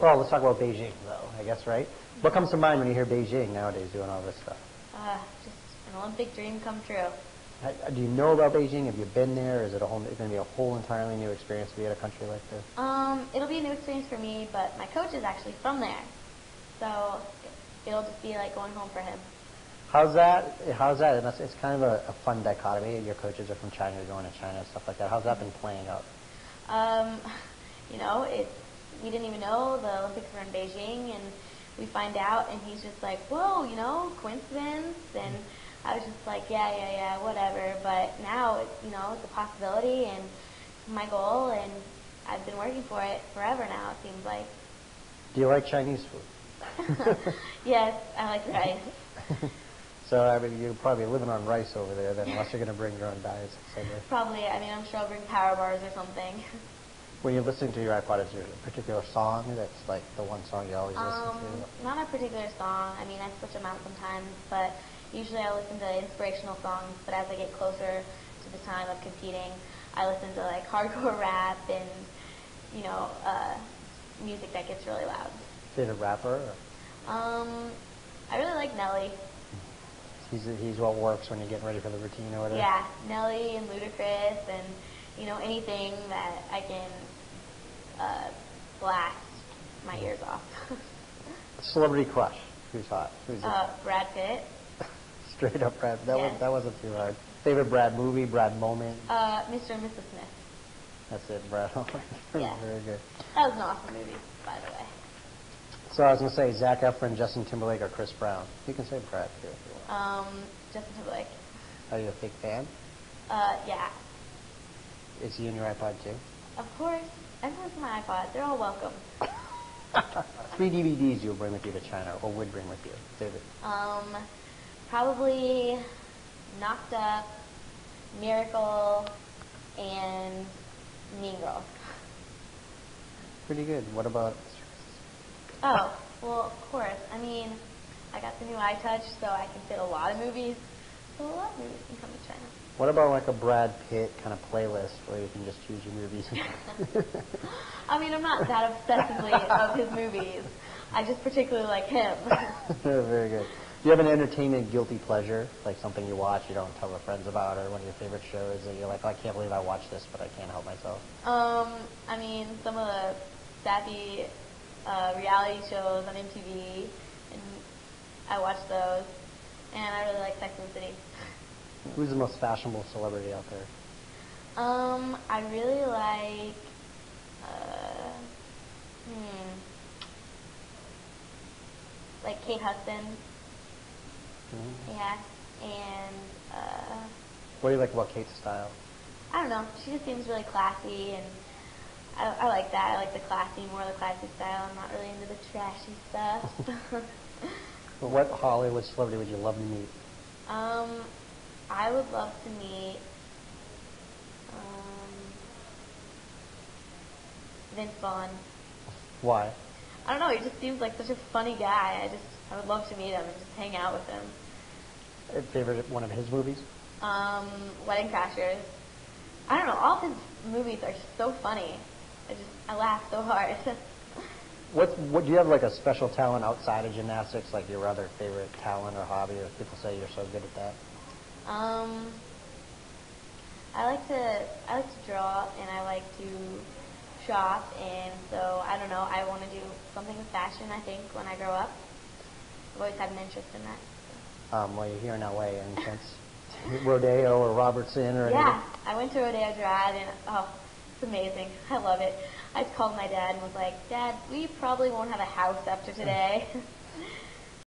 Well, let's talk about Beijing, though, I guess, right? What comes to mind when you hear Beijing nowadays doing all this stuff? Just an Olympic dream come true. Do you know about Beijing? Have you been there? Is it going to be a whole entirely new experience to be at a country like this? It'll be a new experience for me, but my coach is actually from there. So it'll just be like going home for him. How's that? And it's kind of a fun dichotomy. Your coaches are from China, you're going to China and stuff like that. How's that been playing out? We didn't even know the Olympics were in Beijing, and we find out, and he's just like, whoa, coincidence, and I was just like, yeah, whatever, but now, it's a possibility, and it's my goal, and I've been working for it forever now, it seems like. Do you like Chinese food? Yes, I like rice. So, you're probably living on rice over there, then, unless you're going to bring your own diets. Probably, I'm sure I'll bring power bars or something. When you're listening to your iPod, is there a particular song that's like the one song you always listen to? Not a particular song. I switch them out sometimes, but usually I listen to inspirational songs. But as I get closer to the time of competing, I listen to like hardcore rap and music that gets really loud. Favorite rapper? I really like Nelly. He's what works when you're getting ready for the routine or whatever. Yeah, Nelly and Ludacris and anything that I can blast my ears off. Celebrity crush. Who's hot? Brad Pitt. Straight up Brad. Yes. That wasn't too hard. Favorite Brad movie, Brad moment? Mr. and Mrs. Smith. That's it, Brad. Yeah. Very good. That was an awesome movie, by the way. So I was going to say Zac Efron, Justin Timberlake, or Chris Brown. You can say Brad too if you want. Justin Timberlake. Are you a big fan? Yeah. Is he in your iPod too? Of course. Everyone's in my iPod. They're all welcome. 3 DVDs you'll bring with you to China, or would bring with you. Favorite? Probably Knocked Up, Miracle, and Mean Girls. Pretty good. What about? Oh, well, of course. I got the new iTouch, so I can fit a lot of movies. So a lot of movies can come to China. What about like a Brad Pitt kind of playlist where you can just choose your movies? I'm not that obsessively of his movies. I just particularly like him. Very good. Do you have an entertainment guilty pleasure, like something you watch you don't tell your friends about, or one of your favorite shows that you're like, oh, I can't believe I watched this, but I can't help myself? Some of the sappy reality shows on MTV, and I watch those, and I really like Sex and the City. Who's the most fashionable celebrity out there? I really like, like Kate Hudson. Mm-hmm. Yeah, and, What do you like about Kate's style? I don't know. She just seems really classy, and I like that. I like the classy style. I'm not really into the trashy stuff. Well, what Hollywood celebrity would you love to meet? I would love to meet Vince Vaughn. Why? I don't know. He just seems like such a funny guy. I would love to meet him and just hang out with him. Favorite one of his movies? Wedding Crashers. I don't know. All of his movies are just so funny. I laugh so hard. What do you have like a special talent outside of gymnastics, like your other favorite talent or hobby, or people say you're so good at that? I like to draw, and I like to shop, and so I don't know. I want to do something with fashion. I think when I grow up, I've always had an interest in that. Well, you're here in LA, and since Rodeo or Robertson or anything? Yeah, I went to Rodeo Drive, and it's amazing. I love it. I called my dad and was like, Dad, we probably won't have a house after today.